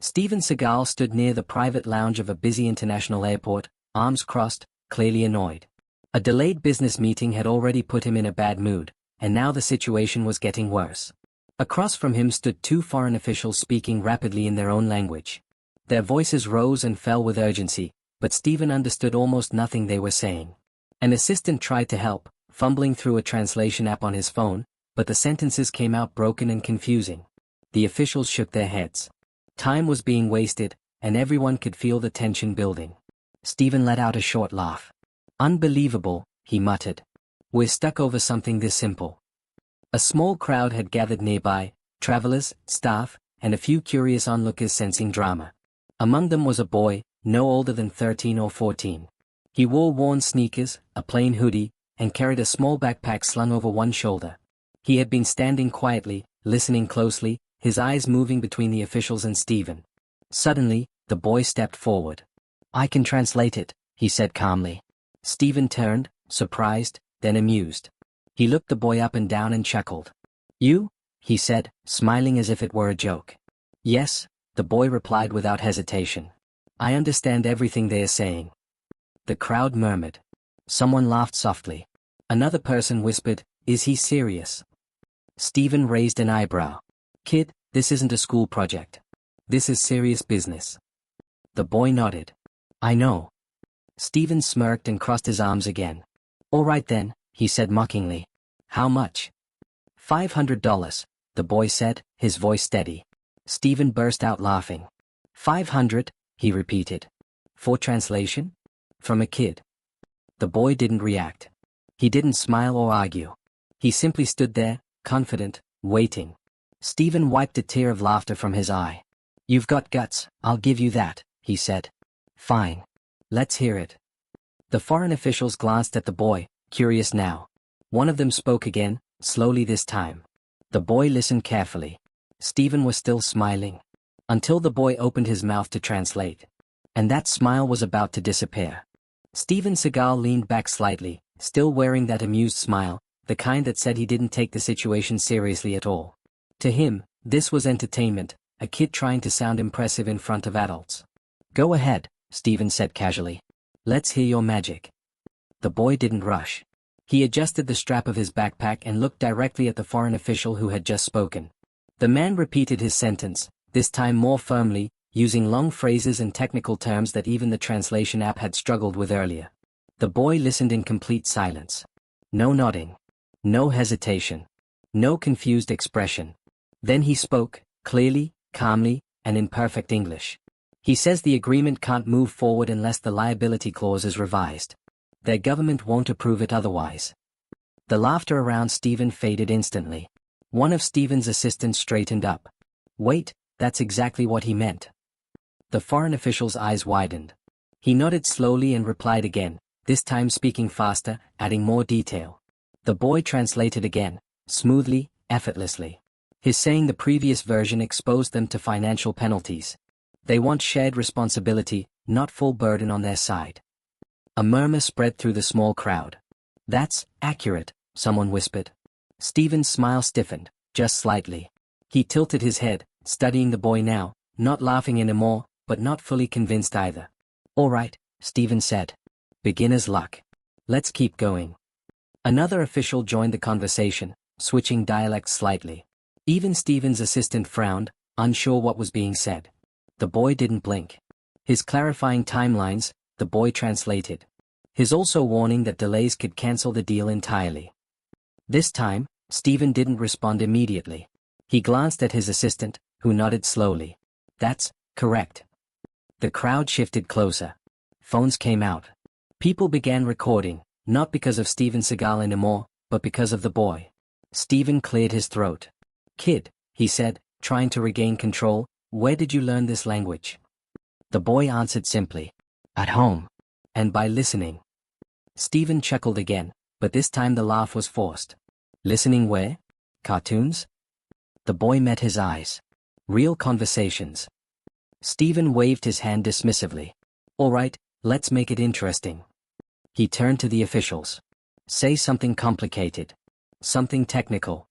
Steven Seagal stood near the private lounge of a busy international airport, arms crossed, clearly annoyed. A delayed business meeting had already put him in a bad mood, and now the situation was getting worse. Across from him stood two foreign officials speaking rapidly in their own language. Their voices rose and fell with urgency, but Steven understood almost nothing they were saying. An assistant tried to help, fumbling through a translation app on his phone, but the sentences came out broken and confusing. The officials shook their heads. Time was being wasted, and everyone could feel the tension building. Steven let out a short laugh. "Unbelievable," he muttered. "We're stuck over something this simple." A small crowd had gathered nearby, travelers, staff, and a few curious onlookers sensing drama. Among them was a boy, no older than 13 or 14. He wore worn sneakers, a plain hoodie, and carried a small backpack slung over one shoulder. He had been standing quietly, listening closely, his eyes moving between the officials and Steven. Suddenly, the boy stepped forward. "I can translate it," he said calmly. Steven turned, surprised, then amused. He looked the boy up and down and chuckled. "You?" he said, smiling as if it were a joke. "Yes," the boy replied without hesitation. "I understand everything they are saying." The crowd murmured. Someone laughed softly. Another person whispered, "Is he serious?" Steven raised an eyebrow. "Kid, this isn't a school project. This is serious business." The boy nodded. "I know." Steven smirked and crossed his arms again. "All right then," he said mockingly. "How much?" $500, the boy said, his voice steady. Steven burst out laughing. "500, he repeated. "For translation?" From a kid. The boy didn't react. He didn't smile or argue. He simply stood there, confident, waiting. Steven wiped a tear of laughter from his eye. "You've got guts, I'll give you that," he said. "Fine. Let's hear it." The foreign officials glanced at the boy, curious now. One of them spoke again, slowly this time. The boy listened carefully. Steven was still smiling. Until the boy opened his mouth to translate. And that smile was about to disappear. Steven Seagal leaned back slightly, still wearing that amused smile, the kind that said he didn't take the situation seriously at all. To him, this was entertainment, a kid trying to sound impressive in front of adults. "Go ahead," Steven said casually. "Let's hear your magic." The boy didn't rush. He adjusted the strap of his backpack and looked directly at the foreign official who had just spoken. The man repeated his sentence, this time more firmly, using long phrases and technical terms that even the translation app had struggled with earlier. The boy listened in complete silence. No nodding. No hesitation. No confused expression. Then he spoke, clearly, calmly, and in perfect English. "He says the agreement can't move forward unless the liability clause is revised. Their government won't approve it otherwise." The laughter around Steven faded instantly. One of Steven's assistants straightened up. "Wait, that's exactly what he meant." The foreign official's eyes widened. He nodded slowly and replied again, this time speaking faster, adding more detail. The boy translated again, smoothly, effortlessly. His saying the previous version exposed them to financial penalties. They want shared responsibility, not full burden on their side. A murmur spread through the small crowd. "That's accurate," someone whispered. Steven's smile stiffened, just slightly. He tilted his head, studying the boy now, not laughing anymore, but not fully convinced either. "All right," Steven said. "Beginner's luck. Let's keep going." Another official joined the conversation, switching dialects slightly. Even Steven's assistant frowned, unsure what was being said. The boy didn't blink. His clarifying timelines, the boy translated. His also warning that delays could cancel the deal entirely. This time, Steven didn't respond immediately. He glanced at his assistant, who nodded slowly. "That's correct." The crowd shifted closer. Phones came out. People began recording, not because of Steven Seagal anymore, but because of the boy. Steven cleared his throat. "Kid," he said, trying to regain control, "where did you learn this language?" The boy answered simply, "At home. And by listening." Steven chuckled again, but this time the laugh was forced. "Listening where? Cartoons?" The boy met his eyes. "Real conversations." Steven waved his hand dismissively. "All right, let's make it interesting." He turned to the officials. "Say something complicated. Something technical."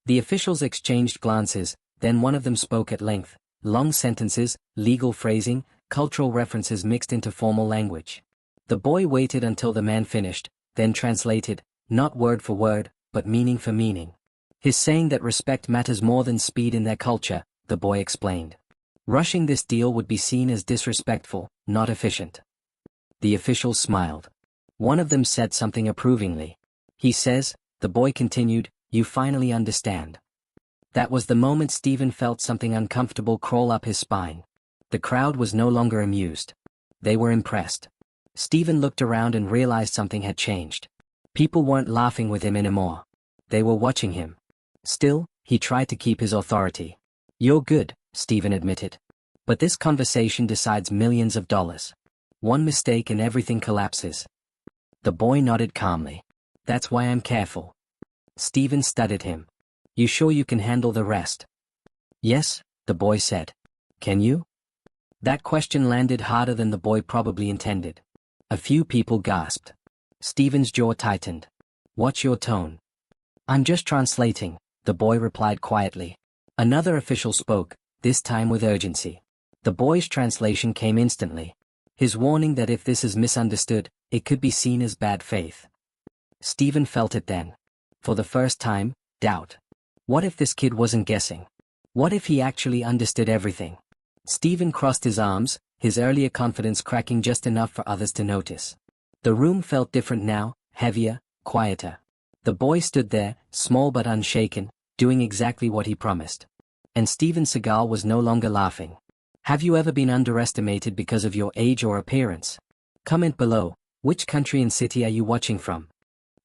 The officials exchanged glances, then one of them spoke at length, long sentences, legal phrasing, cultural references mixed into formal language. The boy waited until the man finished, then translated, not word for word, but meaning for meaning. He's saying that respect matters more than speed in their culture, the boy explained. Rushing this deal would be seen as disrespectful, not efficient. The officials smiled. One of them said something approvingly. He says, the boy continued, you finally understand. That was the moment Stephen felt something uncomfortable crawl up his spine. The crowd was no longer amused. They were impressed. Stephen looked around and realized something had changed. People weren't laughing with him anymore. They were watching him. Still, he tried to keep his authority. You're good, Stephen admitted. But this conversation decides millions of dollars. One mistake and everything collapses. The boy nodded calmly. That's why I'm careful. Stephen studied him. You sure you can handle the rest? Yes, the boy said. Can you? That question landed harder than the boy probably intended. A few people gasped. Stephen's jaw tightened. Watch your tone. I'm just translating, the boy replied quietly. Another official spoke, this time with urgency. The boy's translation came instantly. His warning that if this is misunderstood, it could be seen as bad faith. Stephen felt it then. For the first time, doubt. What if this kid wasn't guessing? What if he actually understood everything? Stephen crossed his arms, his earlier confidence cracking just enough for others to notice. The room felt different now, heavier, quieter. The boy stood there, small but unshaken, doing exactly what he promised. And Steven Seagal was no longer laughing. Have you ever been underestimated because of your age or appearance? Comment below, which country and city are you watching from?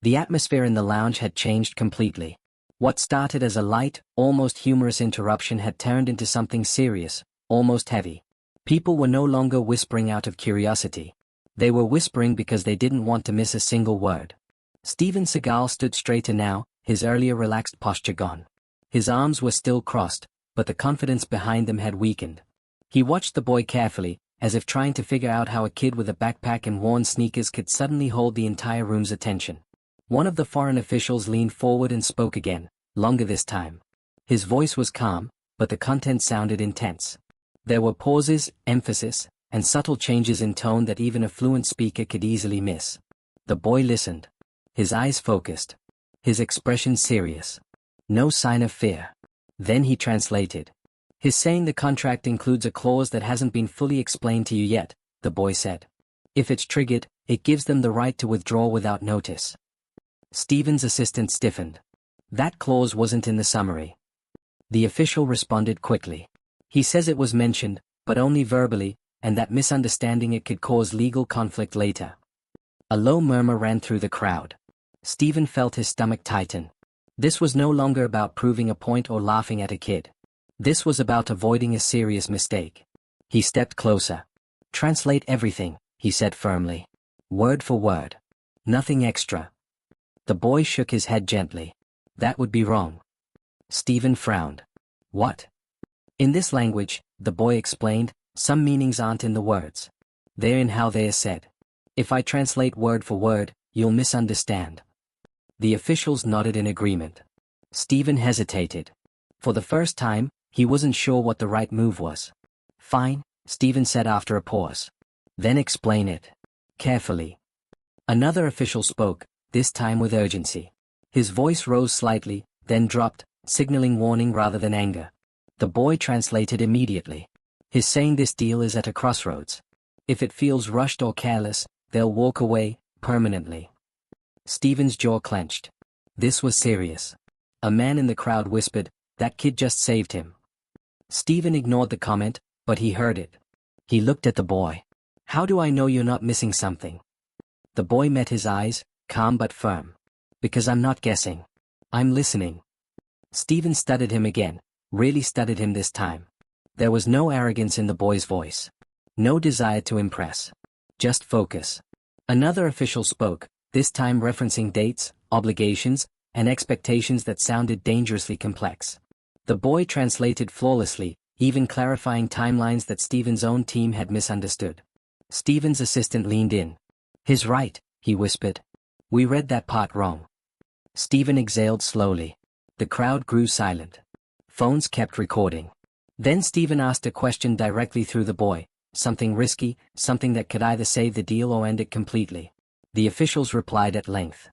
The atmosphere in the lounge had changed completely. What started as a light, almost humorous interruption had turned into something serious, almost heavy. People were no longer whispering out of curiosity. They were whispering because they didn't want to miss a single word. Steven Seagal stood straighter now, his earlier relaxed posture gone. His arms were still crossed, but the confidence behind them had weakened. He watched the boy carefully, as if trying to figure out how a kid with a backpack and worn sneakers could suddenly hold the entire room's attention. One of the foreign officials leaned forward and spoke again, longer this time. His voice was calm, but the content sounded intense. There were pauses, emphasis, and subtle changes in tone that even a fluent speaker could easily miss. The boy listened. His eyes focused. His expression serious. No sign of fear. Then he translated. He's saying the contract includes a clause that hasn't been fully explained to you yet, the boy said. If it's triggered, it gives them the right to withdraw without notice. Steven's assistant stiffened. That clause wasn't in the summary. The official responded quickly. He says it was mentioned, but only verbally, and that misunderstanding it could cause legal conflict later. A low murmur ran through the crowd. Stephen felt his stomach tighten. This was no longer about proving a point or laughing at a kid. This was about avoiding a serious mistake. He stepped closer. Translate everything, he said firmly. Word for word. Nothing extra. The boy shook his head gently. That would be wrong. Stephen frowned. What? In this language, the boy explained, some meanings aren't in the words. They're in how they are said. If I translate word for word, you'll misunderstand. The officials nodded in agreement. Stephen hesitated. For the first time, he wasn't sure what the right move was. Fine, Stephen said after a pause. Then explain it. Carefully. Another official spoke, this time with urgency. His voice rose slightly, then dropped, signaling warning rather than anger. The boy translated immediately. He's saying this deal is at a crossroads. If it feels rushed or careless, they'll walk away, permanently. Stephen's jaw clenched. This was serious. A man in the crowd whispered, that kid just saved him. Stephen ignored the comment, but he heard it. He looked at the boy. How do I know you're not missing something? The boy met his eyes, calm but firm. Because I'm not guessing. I'm listening. Stephen studied him again, really studied him this time. There was no arrogance in the boy's voice. No desire to impress. Just focus. Another official spoke, this time referencing dates, obligations, and expectations that sounded dangerously complex. The boy translated flawlessly, even clarifying timelines that Stephen's own team had misunderstood. Stephen's assistant leaned in. He's right, he whispered. We read that part wrong. Stephen exhaled slowly. The crowd grew silent. Phones kept recording. Then Stephen asked a question directly through the boy, something risky, something that could either save the deal or end it completely. The officials replied at length.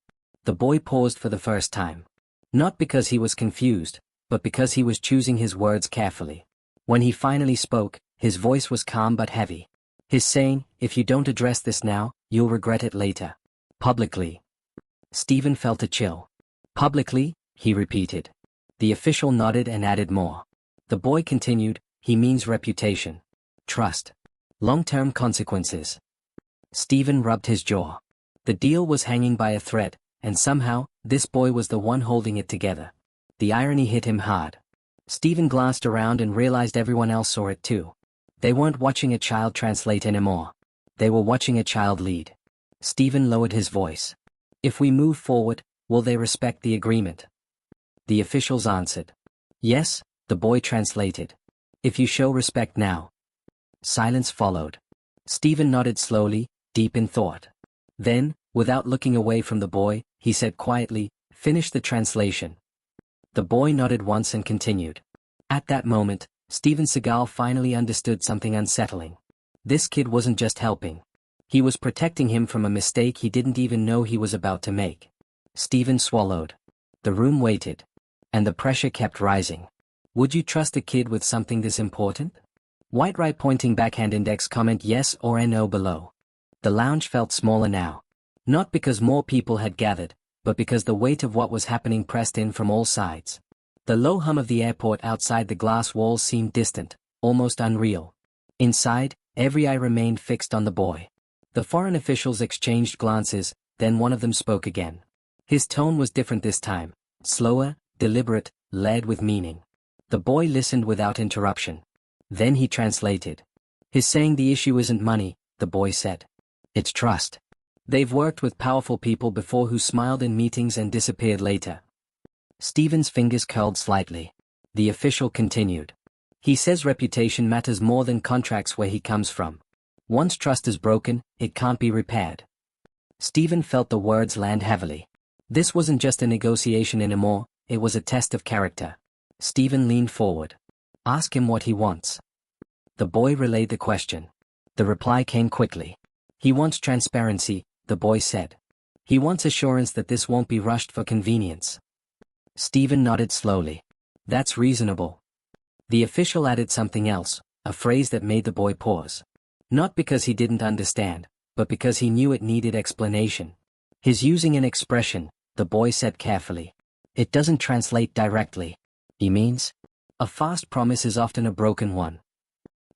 The boy paused for the first time. Not because he was confused, but because he was choosing his words carefully. When he finally spoke, his voice was calm but heavy. His saying, "If you don't address this now, you'll regret it later." Publicly. Stephen felt a chill. Publicly, he repeated. The official nodded and added more. The boy continued, "He means reputation. Trust. Long-term consequences." Stephen rubbed his jaw. The deal was hanging by a thread, and somehow, this boy was the one holding it together. The irony hit him hard. Stephen glanced around and realized everyone else saw it too. They weren't watching a child translate anymore. They were watching a child lead. Stephen lowered his voice. "If we move forward, will they respect the agreement?" The officials answered. "Yes," the boy translated. "If you show respect now." Silence followed. Stephen nodded slowly, deep in thought. Then, without looking away from the boy, he said quietly, "Finish the translation." The boy nodded once and continued. At that moment, Seagal finally understood something unsettling. This kid wasn't just helping. He was protecting him from a mistake he didn't even know he was about to make. Stephen swallowed. The room waited. And the pressure kept rising. Would you trust a kid with something this important? White right pointing backhand index comment yes or no below. The lounge felt smaller now. Not because more people had gathered, but because the weight of what was happening pressed in from all sides. The low hum of the airport outside the glass walls seemed distant, almost unreal. Inside, every eye remained fixed on the boy. The foreign officials exchanged glances, then one of them spoke again. His tone was different this time, slower, deliberate, layered with meaning. The boy listened without interruption. Then he translated. "His saying the issue isn't money," the boy said. "It's trust. They've worked with powerful people before who smiled in meetings and disappeared later." Stephen's fingers curled slightly. The official continued. "He says reputation matters more than contracts where he comes from. Once trust is broken, it can't be repaired." Stephen felt the words land heavily. This wasn't just a negotiation anymore, it was a test of character. Stephen leaned forward. "Ask him what he wants." The boy relayed the question. The reply came quickly. "He wants transparency," the boy said. "He wants assurance that this won't be rushed for convenience." Stephen nodded slowly. "That's reasonable." The official added something else, a phrase that made the boy pause. Not because he didn't understand, but because he knew it needed explanation. "He's using an expression," the boy said carefully. "It doesn't translate directly. He means, a fast promise is often a broken one."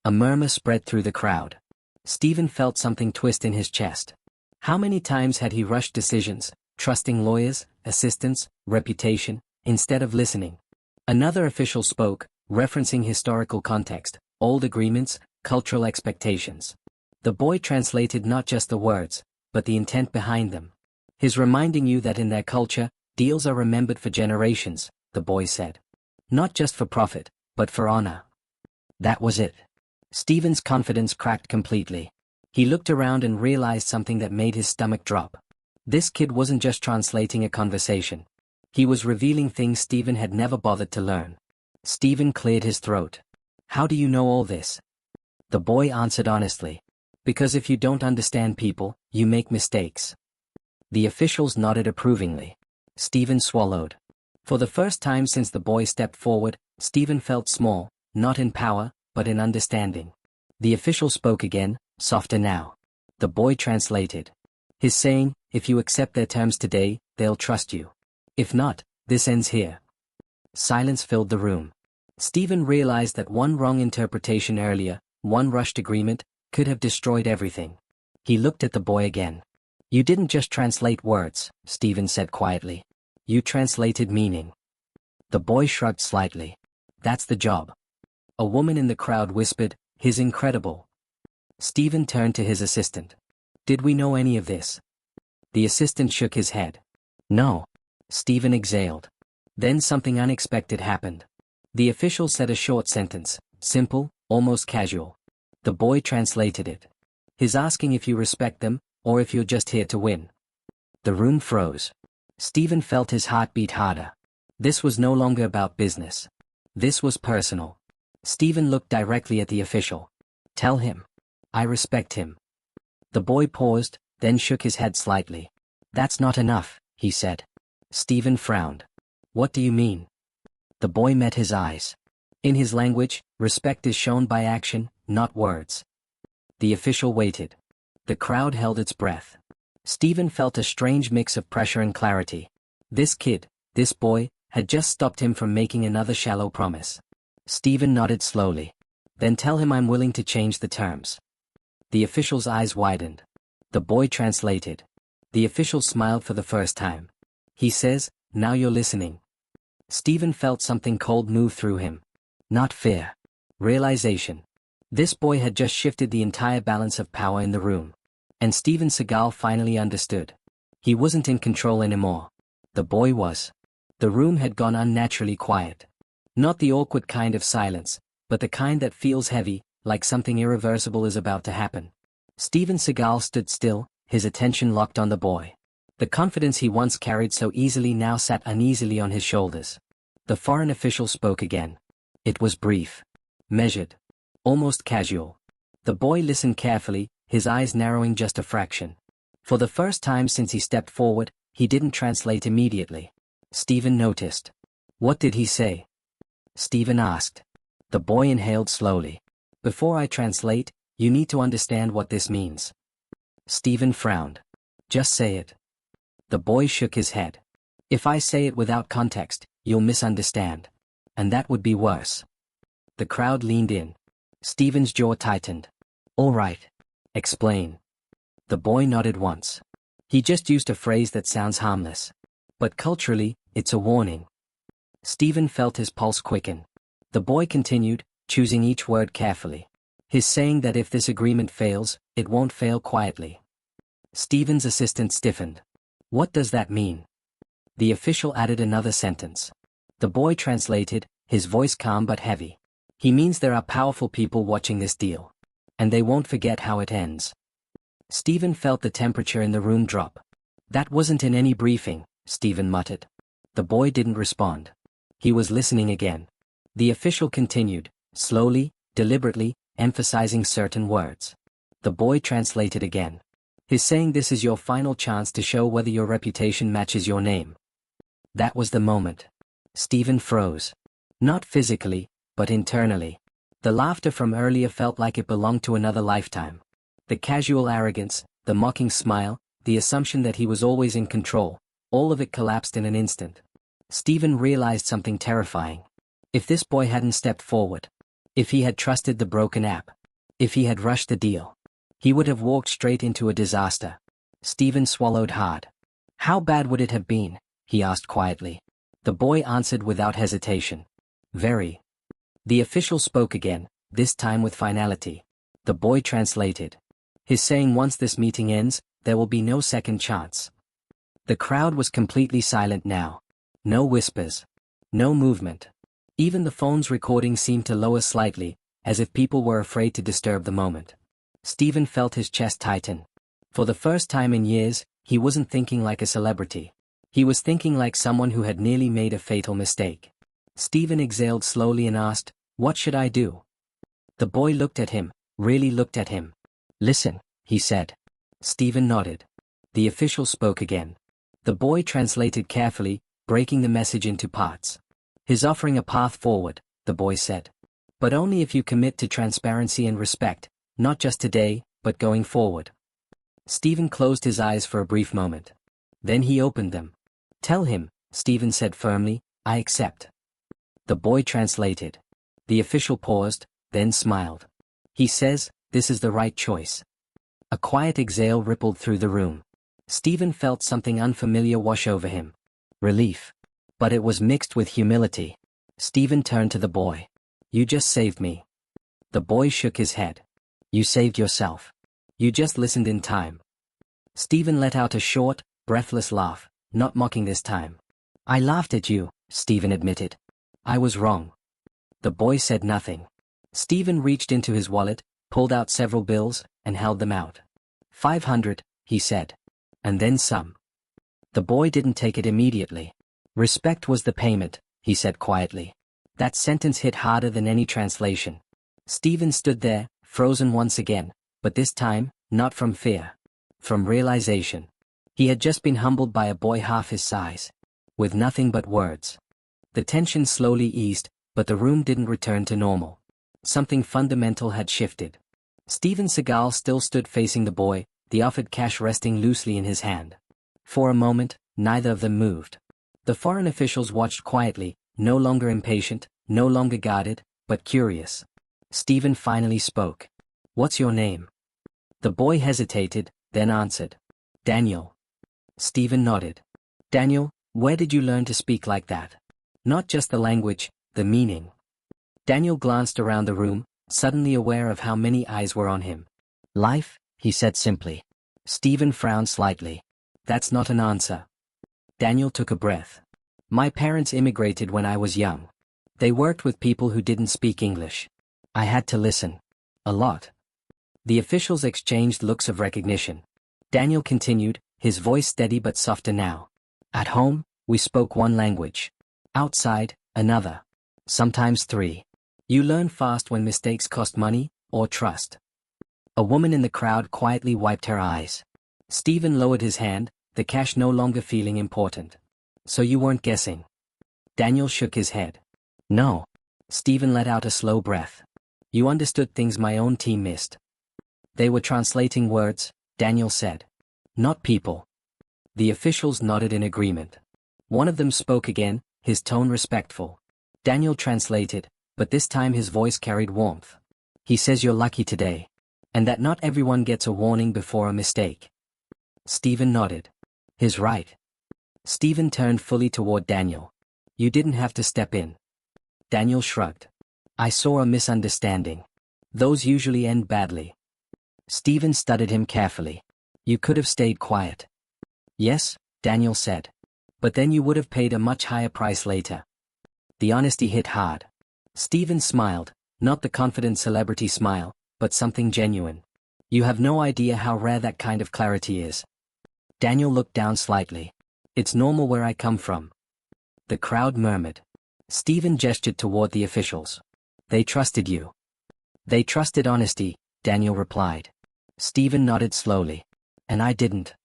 A murmur spread through the crowd. Stephen felt something twist in his chest. How many times had he rushed decisions, trusting lawyers, assistants, reputation, instead of listening? Another official spoke, referencing historical context, old agreements, cultural expectations. The boy translated not just the words, but the intent behind them. "He's reminding you that in their culture, deals are remembered for generations," the boy said. "Not just for profit, but for honor." That was it. Stephen's confidence cracked completely. He looked around and realized something that made his stomach drop. This kid wasn't just translating a conversation. He was revealing things Stephen had never bothered to learn. Stephen cleared his throat. "How do you know all this?" The boy answered honestly. "Because if you don't understand people, you make mistakes." The officials nodded approvingly. Stephen swallowed. For the first time since the boy stepped forward, Stephen felt small, not in power, but in understanding. The official spoke again, softer now. The boy translated. "His saying, if you accept their terms today, they'll trust you. If not, this ends here." Silence filled the room. Stephen realized that one wrong interpretation earlier, one rushed agreement, could have destroyed everything. He looked at the boy again. "You didn't just translate words," Stephen said quietly. "You translated meaning." The boy shrugged slightly. "That's the job." A woman in the crowd whispered, "He's incredible." Stephen turned to his assistant. "Did we know any of this?" The assistant shook his head. "No." Stephen exhaled. Then something unexpected happened. The official said a short sentence, simple, almost casual. The boy translated it. "He's asking if you respect them, or if you're just here to win." The room froze. Stephen felt his heart beat harder. This was no longer about business. This was personal. Stephen looked directly at the official. Tell him. I respect him. The boy paused, then shook his head slightly. That's not enough, he said. Stephen frowned. What do you mean? The boy met his eyes. In his language, respect is shown by action, not words. The official waited. The crowd held its breath. Stephen felt a strange mix of pressure and clarity. This kid, this boy, had just stopped him from making another shallow promise. Stephen nodded slowly. Then tell him I'm willing to change the terms. The official's eyes widened. The boy translated. The official smiled for the first time. He says, now you're listening. Stephen felt something cold move through him. Not fear. Realization. This boy had just shifted the entire balance of power in the room. And Steven Seagal finally understood. He wasn't in control anymore. The boy was. The room had gone unnaturally quiet. Not the awkward kind of silence, but the kind that feels heavy, like something irreversible is about to happen. Steven Seagal stood still, his attention locked on the boy. The confidence he once carried so easily now sat uneasily on his shoulders. The foreign official spoke again. It was brief. Measured. Almost casual. The boy listened carefully, his eyes narrowing just a fraction. For the first time since he stepped forward, he didn't translate immediately. Stephen noticed. What did he say? Stephen asked. The boy inhaled slowly. Before I translate, you need to understand what this means. Stephen frowned. Just say it. The boy shook his head. If I say it without context, you'll misunderstand. And that would be worse. The crowd leaned in. Stephen's jaw tightened. All right. Explain. The boy nodded once. He just used a phrase that sounds harmless. But culturally, it's a warning. Stephen felt his pulse quicken. The boy continued, choosing each word carefully. He's saying that if this agreement fails, it won't fail quietly. Stephen's assistant stiffened. What does that mean? The official added another sentence. The boy translated, his voice calm but heavy. He means there are powerful people watching this deal. And they won't forget how it ends. Stephen felt the temperature in the room drop. That wasn't in any briefing, Stephen muttered. The boy didn't respond. He was listening again. The official continued, slowly, deliberately, emphasizing certain words. The boy translated again. He's saying this is your final chance to show whether your reputation matches your name. That was the moment. Stephen froze. Not physically, but internally. The laughter from earlier felt like it belonged to another lifetime. The casual arrogance, the mocking smile, the assumption that he was always in control, all of it collapsed in an instant. Stephen realized something terrifying. If this boy hadn't stepped forward, if he had trusted the broken app, if he had rushed the deal, he would have walked straight into a disaster. Stephen swallowed hard. How bad would it have been? He asked quietly. The boy answered without hesitation. Very. The official spoke again, this time with finality. The boy translated. He's saying once this meeting ends, there will be no second chance. The crowd was completely silent now. No whispers. No movement. Even the phone's recording seemed to lower slightly, as if people were afraid to disturb the moment. Stephen felt his chest tighten. For the first time in years, he wasn't thinking like a celebrity. He was thinking like someone who had nearly made a fatal mistake. Stephen exhaled slowly and asked, "What should I do?" The boy looked at him, really looked at him. "Listen," he said. Stephen nodded. The official spoke again. The boy translated carefully, breaking the message into parts. "He's offering a path forward," the boy said. "But only if you commit to transparency and respect, not just today, but going forward." Stephen closed his eyes for a brief moment. Then he opened them. "Tell him," Stephen said firmly, "I accept." The boy translated. The official paused, then smiled. "He says, this is the right choice." A quiet exhale rippled through the room. Stephen felt something unfamiliar wash over him. Relief. But it was mixed with humility. Stephen turned to the boy. "You just saved me." The boy shook his head. "You saved yourself. You just listened in time." Stephen let out a short, breathless laugh, not mocking this time. "I laughed at you," Stephen admitted. "I was wrong." The boy said nothing. Stephen reached into his wallet, pulled out several bills, and held them out. 500, he said. "And then some." The boy didn't take it immediately. "Respect was the payment," he said quietly. That sentence hit harder than any translation. Steven stood there, frozen once again, but this time, not from fear. From realization. He had just been humbled by a boy half his size. With nothing but words. The tension slowly eased, but the room didn't return to normal. Something fundamental had shifted. Steven Seagal still stood facing the boy, the offered cash resting loosely in his hand. For a moment, neither of them moved. The foreign officials watched quietly, no longer impatient, no longer guarded, but curious. Steven finally spoke. "What's your name?" The boy hesitated, then answered. "Daniel." Steven nodded. "Daniel, where did you learn to speak like that? Not just the language, the meaning." Daniel glanced around the room, suddenly aware of how many eyes were on him. "Life," he said simply. Steven frowned slightly. "That's not an answer." Daniel took a breath. "My parents immigrated when I was young. They worked with people who didn't speak English. I had to listen. A lot." The officials exchanged looks of recognition. Daniel continued, his voice steady but softer now. "At home, we spoke one language. Outside, another. Sometimes three. You learn fast when mistakes cost money, or trust." A woman in the crowd quietly wiped her eyes. Steven lowered his hand, the cash no longer feeling important. "So you weren't guessing?" Daniel shook his head. "No." Steven let out a slow breath. "You understood things my own team missed." "They were translating words," Daniel said. "Not people." The officials nodded in agreement. One of them spoke again, his tone respectful. Daniel translated, but this time his voice carried warmth. "He says you're lucky today. And that not everyone gets a warning before a mistake." Steven nodded. "He's right." Steven turned fully toward Daniel. "You didn't have to step in." Daniel shrugged. "I saw a misunderstanding. Those usually end badly." Steven studied him carefully. "You could have stayed quiet." "Yes," Daniel said. "But then you would have paid a much higher price later." The honesty hit hard. Steven smiled, not the confident celebrity smile, but something genuine. "You have no idea how rare that kind of clarity is." Daniel looked down slightly. "It's normal where I come from." The crowd murmured. Steven gestured toward the officials. "They trusted you." "They trusted honesty," Daniel replied. Steven nodded slowly. "And I didn't."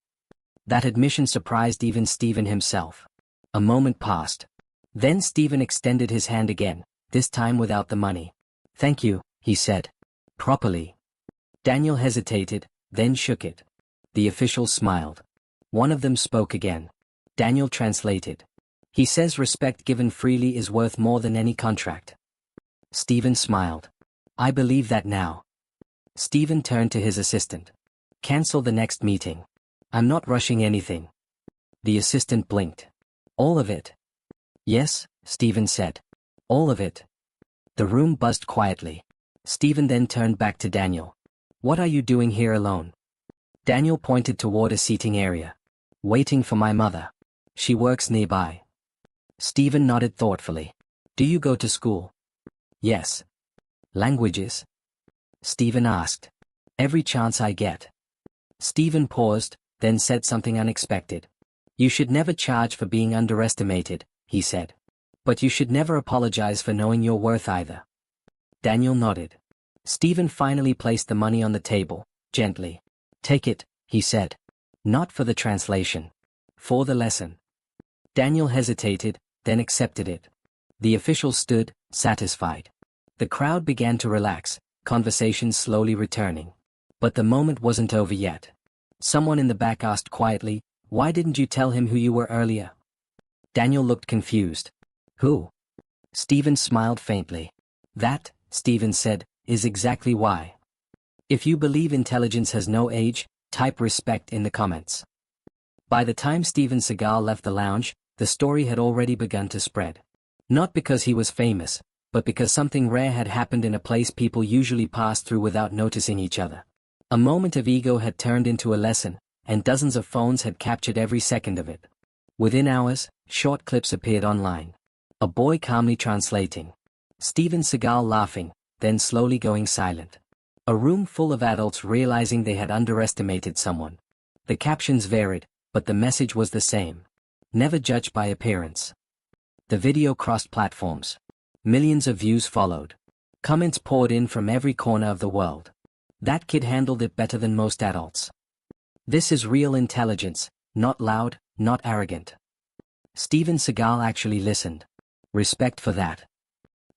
That admission surprised even Steven himself. A moment passed. Then Steven extended his hand again, this time without the money. "Thank you," he said. "Properly." Daniel hesitated, then shook it. The officials smiled. One of them spoke again. Daniel translated. "He says respect given freely is worth more than any contract." Steven smiled. "I believe that now." Steven turned to his assistant. "Cancel the next meeting. I'm not rushing anything." The assistant blinked. "All of it?" "Yes," Steven said. "All of it." The room buzzed quietly. Steven then turned back to Daniel. "What are you doing here alone?" Daniel pointed toward a seating area. "Waiting for my mother. She works nearby." Steven nodded thoughtfully. "Do you go to school?" "Yes." "Languages?" Steven asked. "Every chance I get." Steven paused, then said something unexpected. "You should never charge for being underestimated," he said. "But you should never apologize for knowing your worth either." Daniel nodded. Steven finally placed the money on the table, gently. "Take it," he said. "Not for the translation. For the lesson." Daniel hesitated, then accepted it. The officials stood, satisfied. The crowd began to relax, conversation slowly returning. But the moment wasn't over yet. Someone in the back asked quietly, "Why didn't you tell him who you were earlier?" Daniel looked confused. "Who?" Steven smiled faintly. "That," Steven said, "is exactly why. If you believe intelligence has no age, type respect in the comments." By the time Steven Seagal left the lounge, the story had already begun to spread. Not because he was famous, but because something rare had happened in a place people usually pass through without noticing each other. A moment of ego had turned into a lesson, and dozens of phones had captured every second of it. Within hours, short clips appeared online. A boy calmly translating. Steven Seagal laughing, then slowly going silent. A room full of adults realizing they had underestimated someone. The captions varied, but the message was the same. Never judge by appearance. The video crossed platforms. Millions of views followed. Comments poured in from every corner of the world. That kid handled it better than most adults. This is real intelligence, not loud, not arrogant. Steven Seagal actually listened. Respect for that.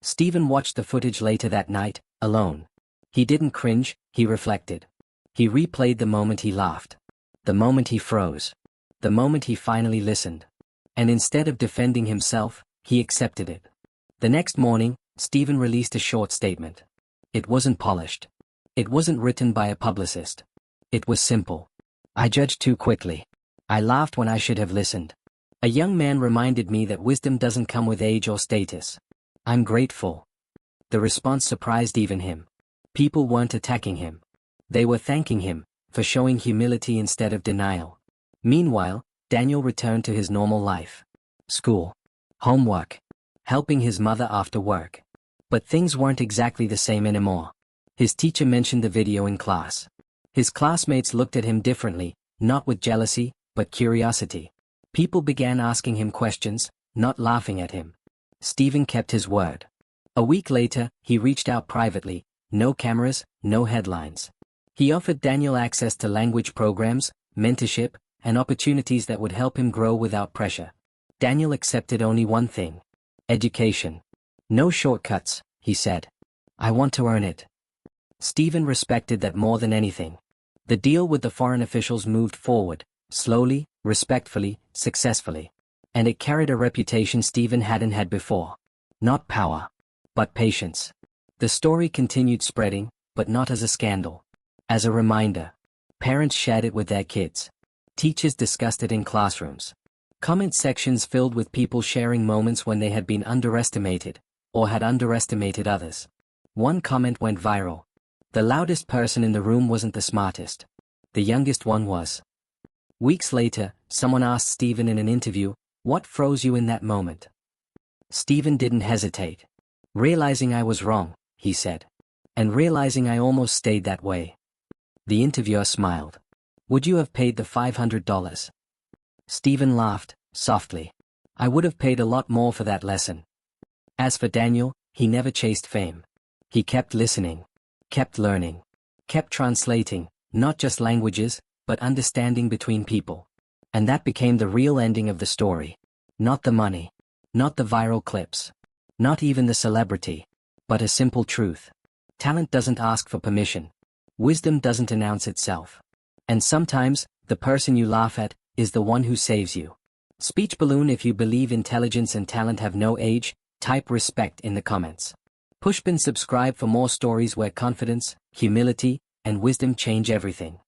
Steven watched the footage later that night, alone. He didn't cringe, he reflected. He replayed the moment he laughed. The moment he froze. The moment he finally listened. And instead of defending himself, he accepted it. The next morning, Steven released a short statement. It wasn't polished. It wasn't written by a publicist. It was simple. I judged too quickly. I laughed when I should have listened. A young man reminded me that wisdom doesn't come with age or status. I'm grateful. The response surprised even him. People weren't attacking him. They were thanking him for showing humility instead of denial. Meanwhile, Daniel returned to his normal life. School. Homework. Helping his mother after work. But things weren't exactly the same anymore. His teacher mentioned the video in class. His classmates looked at him differently, not with jealousy, but curiosity. People began asking him questions, not laughing at him. Steven kept his word. A week later, he reached out privately, no cameras, no headlines. He offered Daniel access to language programs, mentorship, and opportunities that would help him grow without pressure. Daniel accepted only one thing. Education. No shortcuts, he said. I want to earn it. Steven respected that more than anything. The deal with the foreign officials moved forward, slowly, respectfully, successfully. And it carried a reputation Steven hadn't had before. Not power, but patience. The story continued spreading, but not as a scandal. As a reminder. Parents shared it with their kids. Teachers discussed it in classrooms. Comment sections filled with people sharing moments when they had been underestimated, or had underestimated others. One comment went viral. The loudest person in the room wasn't the smartest. The youngest one was. Weeks later, someone asked Steven in an interview, "What froze you in that moment?" Steven didn't hesitate. "Realizing I was wrong," he said. "And realizing I almost stayed that way." The interviewer smiled. "Would you have paid the $500? Steven laughed, softly. "I would have paid a lot more for that lesson." As for Daniel, he never chased fame. He kept listening. Kept learning. Kept translating, not just languages, but understanding between people. And that became the real ending of the story. Not the money. Not the viral clips. Not even the celebrity. But a simple truth. Talent doesn't ask for permission. Wisdom doesn't announce itself. And sometimes, the person you laugh at is the one who saves you. Speech balloon. If you believe intelligence and talent have no age, type respect in the comments. Pushpin subscribe for more stories where confidence, humility, and wisdom change everything.